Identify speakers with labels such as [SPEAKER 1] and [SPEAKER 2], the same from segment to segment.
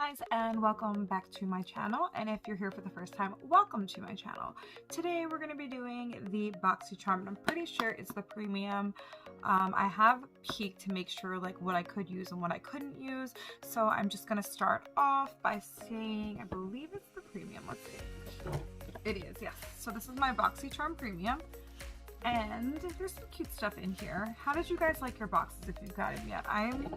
[SPEAKER 1] Guys, and welcome back to my channel, and if you're here for the first time, welcome to my channel. Today we're going to be doing the BOXYCHARM, and I'm pretty sure it's the premium. I have peeked to make sure like what I could use and what I couldn't use, so I'm just going to start off by saying I believe it's the premium. Let's see. It is, yes. So this is my BOXYCHARM Premium, and there's some cute stuff in here. How did you guys like your boxes if you've got them yet? I'm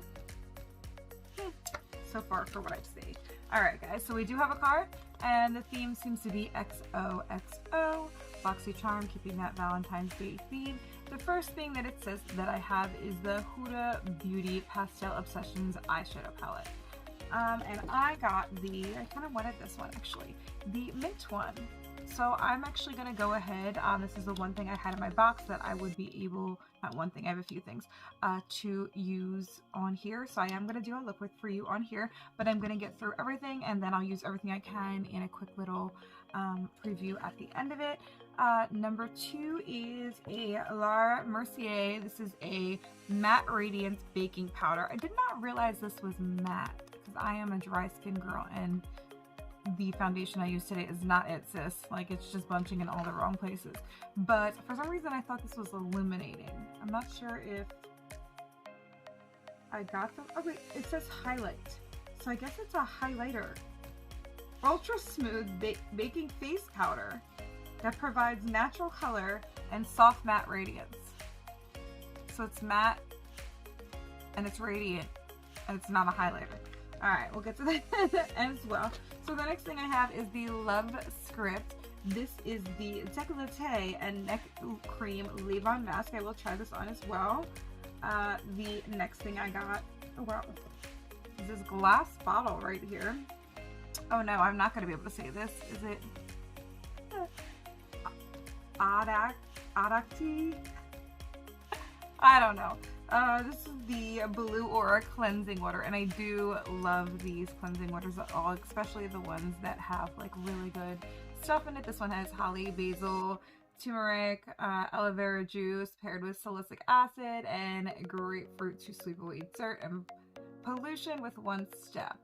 [SPEAKER 1] so far for what I've seen. Alright guys, so we do have a card, and the theme seems to be XOXO, BOXYCHARM, keeping that Valentine's Day theme. The first thing that it says that I have is the Huda Beauty Pastel Obsessions eyeshadow palette. And I got I kind of wanted this one actually, the mint one. So I'm actually going to go ahead, this is the one thing I had in my box that I would be able, not one thing, I have a few things, to use on here. So I am going to do a lip work for you on here, but I'm going to get through everything and then I'll use everything I can in a quick little preview at the end of it. Number 2 is a La Mercier. This is a Matte Radiance Baking Powder. I did not realize this was matte because I am a dry skin girl, and the foundation I use today is not it, sis. Like, it's just bunching in all the wrong places. But for some reason I thought this was illuminating. I'm not sure if I got them. Oh wait, it says highlight. So I guess it's a highlighter. Ultra smooth baking face powder that provides natural color and soft matte radiance. So it's matte and it's radiant and it's not a highlighter. Alright, we'll get to that as well. So the next thing I have is the Love Script. This is the Décolleté and Neck Cream Leave-On Mask. I will try this on as well. The next thing I got, oh wow, is this glass bottle right here. Oh no, I'm not going to be able to say this. Is it Adacti? I don't know. This is the Blue Aura Cleansing Water, and I do love these cleansing waters at all, especially the ones that have like really good stuff in it. This one has holly, basil, turmeric, aloe vera juice paired with salicylic acid and grapefruit to sweep away dirt and pollution with one step.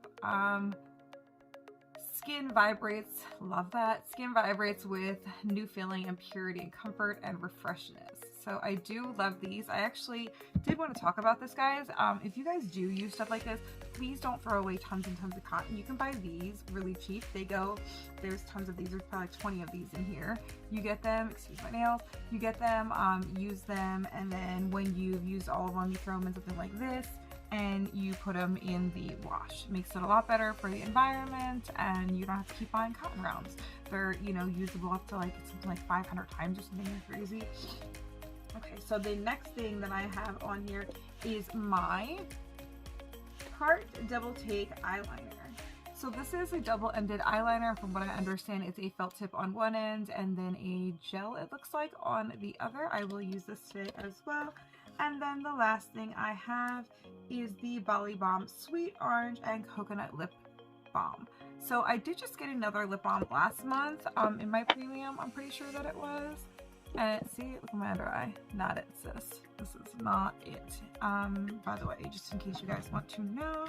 [SPEAKER 1] Skin vibrates, love that. Skin vibrates with new feeling and purity and comfort and refreshness. So I do love these. I actually did want to talk about this, guys. If you guys do use stuff like this, please don't throw away tons and tons of cotton. You can buy these really cheap. There's tons of these. There's probably like 20 of these in here. You get them, excuse my nails, you get them, use them, and then when you've used all of them, you throw them in something like this, and you put them in the wash. It makes it a lot better for the environment, and you don't have to keep buying cotton rounds. They're, you know, usable up to like something like 500 times or something crazy. Okay, so the next thing that I have on here is my Tarte Double Take Eyeliner. So this is a double-ended eyeliner. From what I understand, it's a felt tip on one end and then a gel, it looks like, on the other. I will use this today as well. And then the last thing I have is the Bali Balm Sweet Orange and Coconut Lip Balm. So I did just get another lip balm last month in my premium, I'm pretty sure that it was. And see, look at my under eye. Not it, sis. This is not it. By the way, just in case you guys want to know,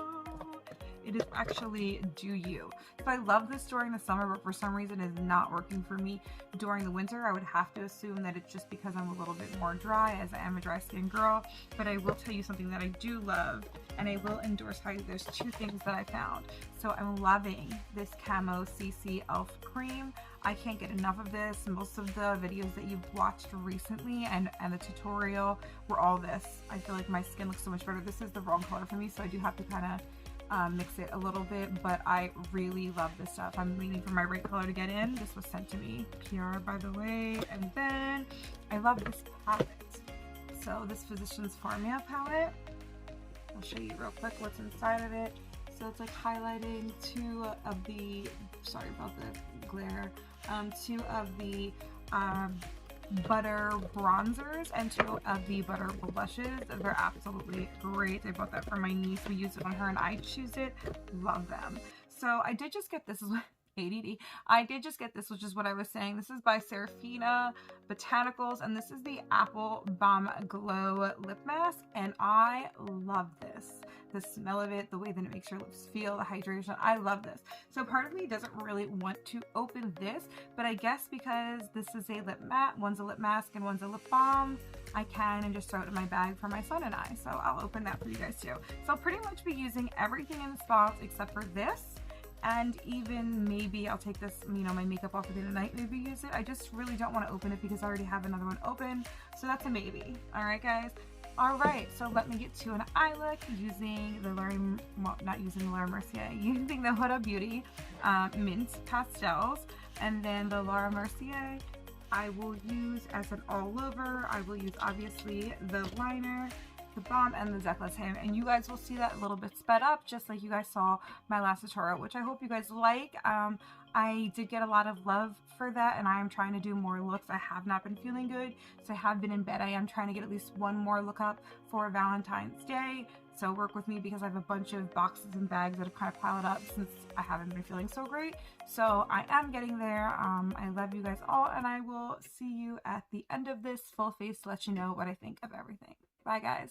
[SPEAKER 1] it is actually Do You. So I love this during the summer, but for some reason it is not working for me during the winter. I would have to assume that it's just because I'm a little bit more dry, as I am a dry skin girl. But I will tell you something that I do love, and I will endorse how there's 2 things that I found. So I'm loving this Camo CC Elf Cream. I can't get enough of this. Most of the videos that you've watched recently and the tutorial were all this. I feel like my skin looks so much better. This is the wrong color for me, so I do have to kind of mix it a little bit, but I really love this stuff. I'm waiting for my right color to get in. This was sent to me PR, by the way. And then I love this palette. So this Physicians Formula palette, I'll show you real quick what's inside of it. So it's like highlighting 2 of the, sorry about the glare, 2 of the butter bronzers and 2 of the butter blushes. They're absolutely great. I bought that for my niece. We used it on her and I choose it. Love them. So I did just get this. ADD. I did just get this, which is what I was saying. This is by Serafina Botanicals, and this is the Apple Balm Glow Lip Mask, and I love this. The smell of it, the way that it makes your lips feel, the hydration, I love this. So part of me doesn't really want to open this, but I guess because this is a lip matte, one's a lip mask and one's a lip balm, I can and just throw it in my bag for my son and I. So I'll open that for you guys too. So I'll pretty much be using everything in this box except for this. And even maybe I'll take this, you know, my makeup off at the end of the night, maybe use it. I just really don't want to open it because I already have another one open. So that's a maybe. All right, guys. All right, so let me get to an eye look using the not using the Laura Mercier, using the Huda Beauty Mint Pastels. And then the Laura Mercier I will use as an all over. I will use obviously the liner, the balm, and the décolleté, and you guys will see that a little bit sped up, just like you guys saw my last tutorial, which I hope you guys like. I did get a lot of love for that, and I am trying to do more looks. I have not been feeling good, so I have been in bed. I am trying to get at least one more look up for Valentine's Day, so work with me because I have a bunch of boxes and bags that have kind of piled up since I haven't been feeling so great. So I am getting there. I love you guys all, and I will see you at the end of this full face to let you know what I think of everything. Bye, guys.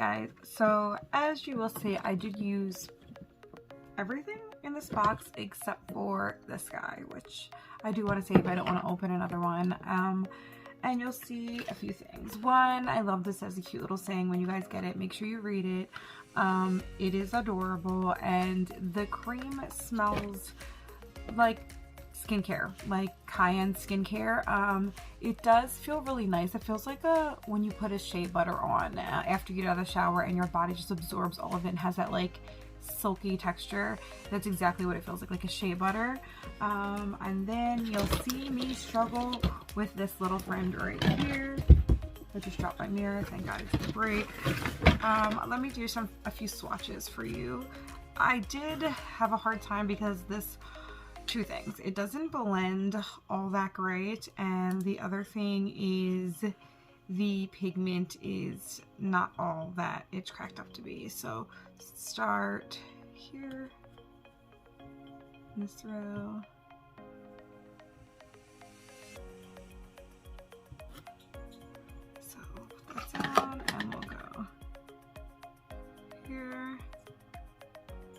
[SPEAKER 1] guys, so as you will see, I did use everything in this box except for this guy, which I do want to save. I don't want to open another one. And you'll see a few things. One, I love this as a cute little saying. When you guys get it, make sure you read it. It is adorable, and the cream smells like skincare, like high-end skincare. It does feel really nice. It feels like when you put a shea butter on after you get out of the shower and your body just absorbs all of it and has that like silky texture. That's exactly what it feels like a shea butter. And then you'll see me struggle with this little friend right here. I just dropped my mirror, thank God it's a break. Let me do a few swatches for you. I did have a hard time because two things. It doesn't blend all that great, and the other thing is the pigment is not all that it's cracked up to be. So start here in this row. So put that down and we'll go here.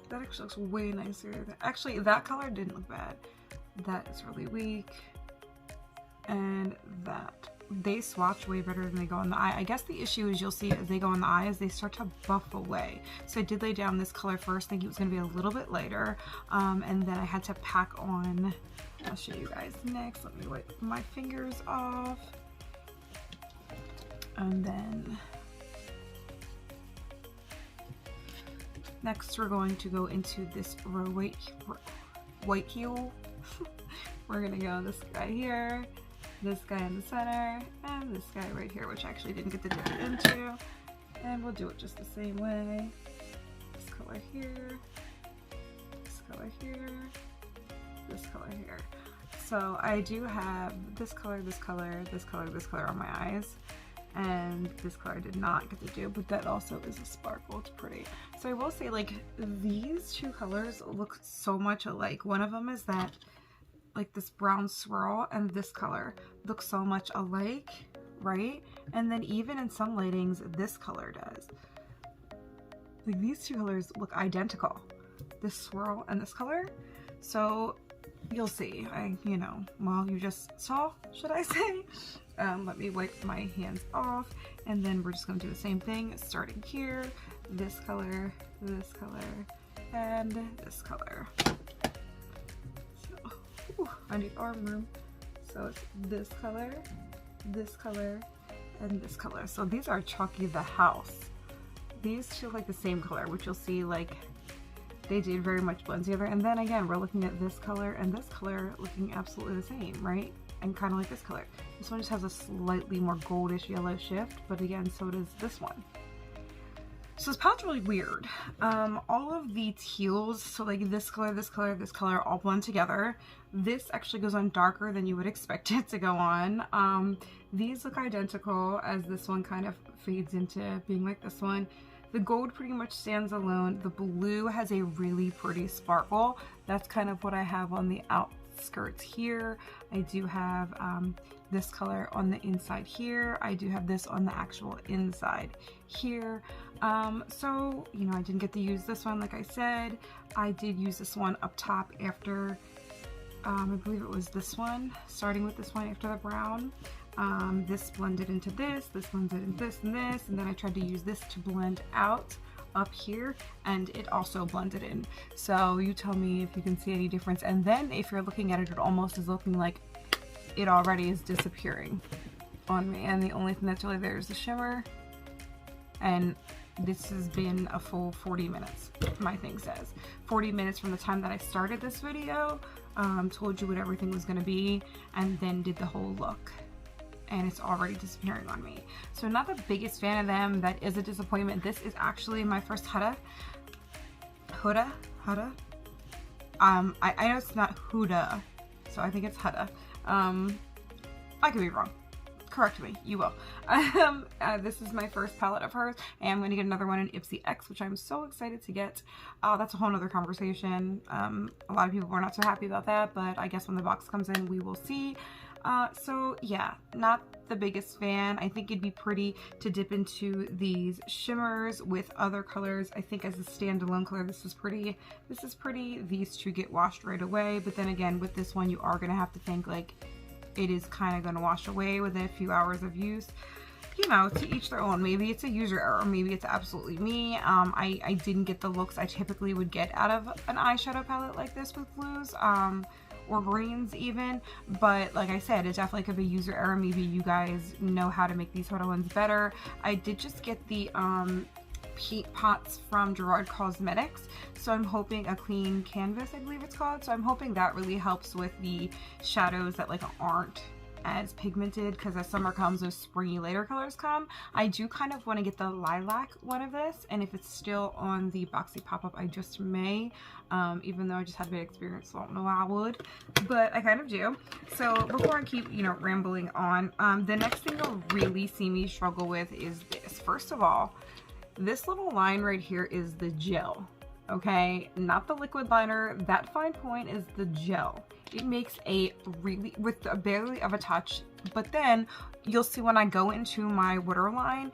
[SPEAKER 1] That actually looks way nicer. Actually, that color didn't look bad. That is really weak. And that. They swatch way better than they go on the eye. I guess the issue is you'll see as they go on the eye is they start to buff away. So I did lay down this color first, thinking it was going to be a little bit lighter. And then I had to pack on. I'll show you guys next. Let me wipe my fingers off. And then next we're going to go into this white heel. We're going to go this guy here, this guy in the center, and this guy right here, which I actually didn't get to dip it into. And we'll do it just the same way. This color here, this color here, this color here. So I do have this color, this color, this color, this color on my eyes. And this color I did not get to do, but that also is a sparkle. It's pretty. So I will say, like, these two colors look so much alike. One of them is that, like, this brown swirl, and this color looks so much alike, right? And then even in some lightings, this color does. Like, these two colors look identical. This swirl and this color. So you'll see. Well, you just saw, should I say? Let me wipe my hands off, and then we're just going to do the same thing, starting here, this color, and this color. So, I need arm room. So it's this color, and this color. So these are Chalky the House. These two like the same color, which you'll see, like, they did very much blend together. And then again, we're looking at this color and this color looking absolutely the same, right? And kind of like this color. This one just has a slightly more goldish yellow shift, but again, so does this one. So this palette's really weird. All of the teals, so like this color, this color, this color, all blend together. This actually goes on darker than you would expect it to go on. These look identical, as this one kind of fades into being like this one. The gold pretty much stands alone. The blue has a really pretty sparkle. That's kind of what I have on the outskirts here. I do have this color on the inside here. I do have this on the actual inside here. So, I didn't get to use this one, like I said. I did use this one up top after, I believe it was this one, starting with this one after the brown. This blended into this blended into this, and then I tried to use this to blend out up here, and it also blended in. So you tell me if you can see any difference. And then if you're looking at it, it almost is looking like it already is disappearing on me, and the only thing that's really there is the shimmer. And this has been a full 40 minutes, my thing says. 40 minutes from the time that I started this video, told you what everything was going to be, and then did the whole look. And it's already disappearing on me. So not the biggest fan of them. That is a disappointment. This is actually my first Huda. I know it's not Huda, so I think it's Huda. I could be wrong. Correct me, you will. This is my first palette of hers, and I'm going to get another one in ipsyX, which I'm so excited to get. That's a whole nother conversation. A lot of people were not so happy about that, but I guess when the box comes in, we will see. So yeah, not the biggest fan. I think it'd be pretty to dip into these shimmers with other colors. I think as a standalone color, this is pretty. These two get washed right away, but then again, with this one, you are gonna have to think like it is kind of gonna wash away within a few hours of use. You know, to each their own. Maybe it's a user error, maybe it's absolutely me. I didn't get the looks I typically would get out of an eyeshadow palette like this with blues. Or greens even, but like I said, it definitely could be user error. Maybe you guys know how to make these Huda ones better. I did just get the paint pots from Gerard Cosmetics, so I'm hoping a clean canvas, I believe it's called, so I'm hoping that really helps with the shadows that like aren't as pigmented, because as summer comes, those springy later colors come. I do kind of want to get the lilac one of this, and if it's still on the Boxy pop-up, I just may, even though I just had a bit of experience, so I don't know why I would, but I kind of do. So before I keep, you know, rambling on, the next thing you'll really see me struggle with is this. First of all, this little line right here is the gel, okay? Not the liquid liner. That fine point is the gel. It makes a really, with a barely of a touch, but then you'll see when I go into my waterline,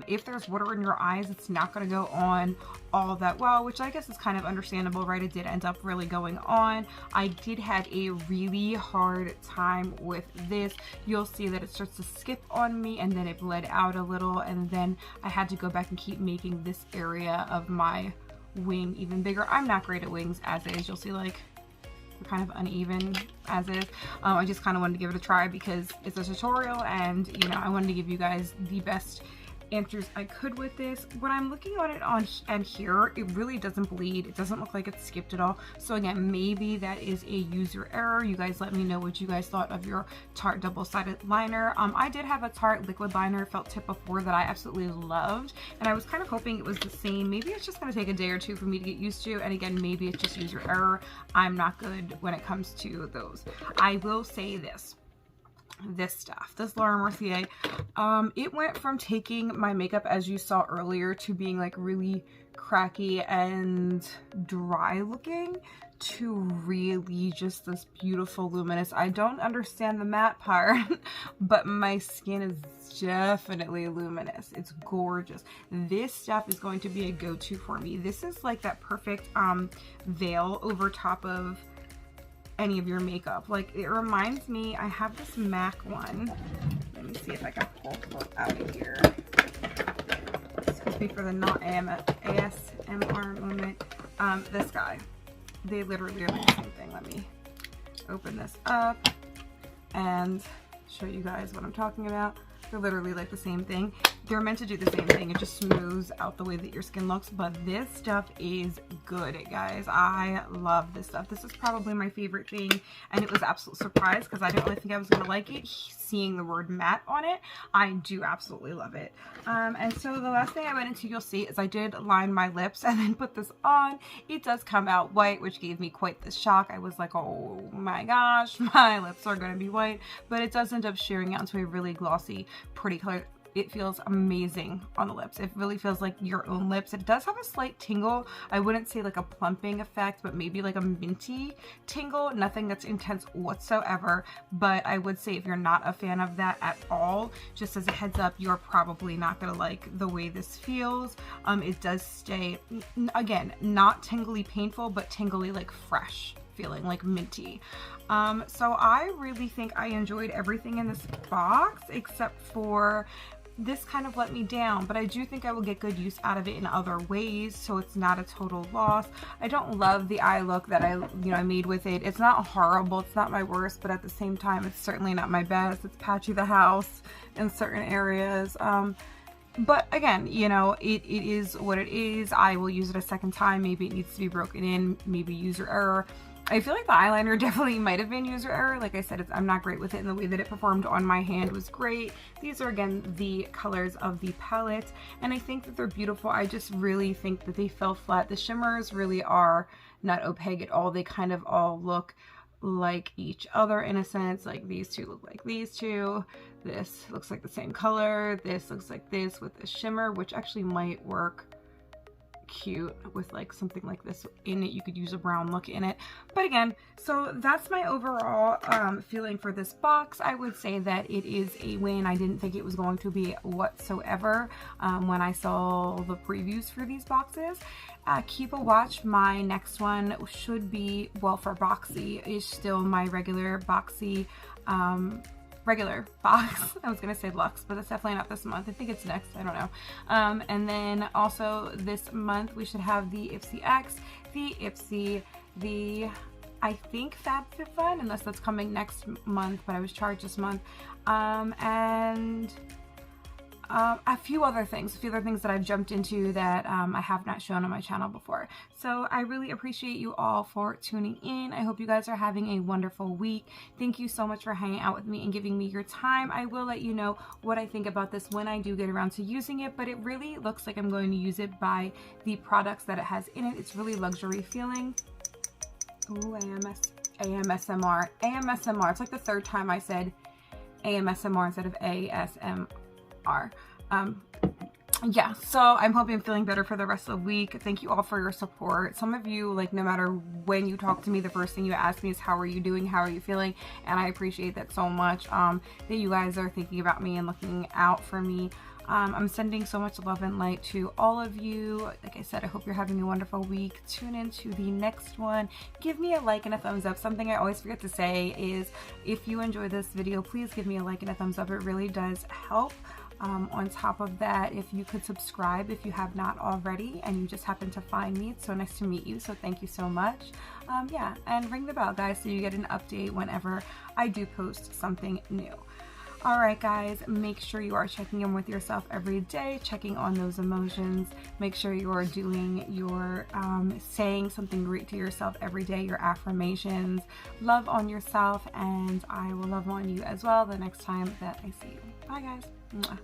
[SPEAKER 1] if there's water in your eyes, it's not going to go on all that well, which I guess is kind of understandable, right? It did end up really going on. I did have a really hard time with this. You'll see that it starts to skip on me, and then it bled out a little, and then I had to go back and keep making this area of my wing even bigger. I'm not great at wings as is. You'll see like kind of uneven as is. I just kind of wanted to give it a try because it's a tutorial, and you know, I wanted to give you guys the best answers I could with this. When I'm looking at it on and here, it really doesn't bleed. It doesn't look like it's skipped at all. So again, maybe that is a user error. You guys let me know what you guys thought of your Tarte double-sided liner. I did have a Tarte liquid liner felt tip before that I absolutely loved, and I was kind of hoping it was the same. Maybe it's just going to take a day or two for me to get used to, and again, maybe it's just user error. I'm not good when it comes to those. I will say this stuff, this Laura Mercier, it went from taking my makeup, as you saw earlier, to being like really cracky and dry looking to really just this beautiful luminous. I don't understand the matte part, but my skin is definitely luminous. It's gorgeous. This stuff is going to be a go-to for me. This is like that perfect veil over top of any of your makeup. Like, it reminds me, I have this MAC one. Let me see if I can pull it out of here. Excuse me for the not ASMR moment. This guy. They literally are the same thing. Let me open this up and show you guys what I'm talking about. They're literally like the same thing. They're meant to do the same thing. It just smooths out the way that your skin looks, but this stuff is good, guys. I love this stuff. This is probably my favorite thing, and it was absolute surprise because I didn't really think I was going to like it. Seeing the word matte on it, I do absolutely love it. And so the last thing I went into, you'll see, is I did line my lips and then put this on. It does come out white, which gave me quite the shock. I was like, oh my gosh, my lips are going to be white, but it does end up shearing out into a really glossy, pretty color. It feels amazing on the lips. It really feels like your own lips. It does have a slight tingle. I wouldn't say like a plumping effect, but maybe like a minty tingle. Nothing that's intense whatsoever, but I would say if you're not a fan of that at all, just as a heads up, you're probably not gonna like the way this feels. It does stay, again, not tingly painful, but tingly like fresh feeling, like minty. So I really think I enjoyed everything in this box except for this kind of let me down, but I do think I will get good use out of it in other ways, so it's not a total loss. I don't love the eye look that I made with it. It's not horrible, it's not my worst, but at the same time, it's certainly not my best. It's patchy the house in certain areas. But again, you know, it is what it is. I will use it a second time. Maybe it needs to be broken in, maybe user error. I feel like the eyeliner definitely might have been user error. Like I said, I'm not great with it, and the way that it performed on my hand was great. These are, again, the colors of the palette, and I think that they're beautiful. I just really think that they fell flat. The shimmers really are not opaque at all. They kind of all look like each other in a sense. Like these two look like these two. This looks like the same color. This looks like this with the shimmer, which actually might work. cute with like something like this in it. You could use a brown look in it. But again, so that's my overall feeling for this box. I would say that it is a win. I didn't think it was going to be whatsoever when I saw the previews for these boxes. Keep a watch. My next one should be, well, for Boxy, is still my regular Boxy regular box. I was gonna say Luxe, but it's definitely not this month. I think it's next, I don't know. And then also this month we should have the ipsyX, the Ipsy, the I think FabFitFun, unless that's coming next month, but I was charged this month, and a few other things that I've jumped into that I have not shown on my channel before. So I really appreciate you all for tuning in. I hope you guys are having a wonderful week. Thank you so much for hanging out with me and giving me your time. I will let you know what I think about this when I do get around to using it, but it really looks like I'm going to use it by the products that it has in it. It's really luxury feeling. Ooh, AMSMR. AMSMR. It's like the third time I said AMSMR instead of ASMR. Yeah, so I'm hoping I'm feeling better for the rest of the week. Thank you all for your support. Some of you, like, no matter when you talk to me, the first thing you ask me is how are you doing, how are you feeling, and I appreciate that so much, that you guys are thinking about me and looking out for me. I'm sending so much love and light to all of you. Like I said, I hope you're having a wonderful week. Tune in to the next one. Give me a like and a thumbs up. Something I always forget to say is if you enjoy this video, please give me a like and a thumbs up. It really does help. On top of that, if you could subscribe if you have not already and you just happen to find me, it's so nice to meet you, so thank you so much. Yeah, and ring the bell, guys, so you get an update whenever I do post something new. Alright guys, make sure you are checking in with yourself every day, checking on those emotions. Make sure you are doing your saying something great to yourself every day, your affirmations. Love on yourself, and I will love on you as well the next time that I see you. Bye guys. Mwah.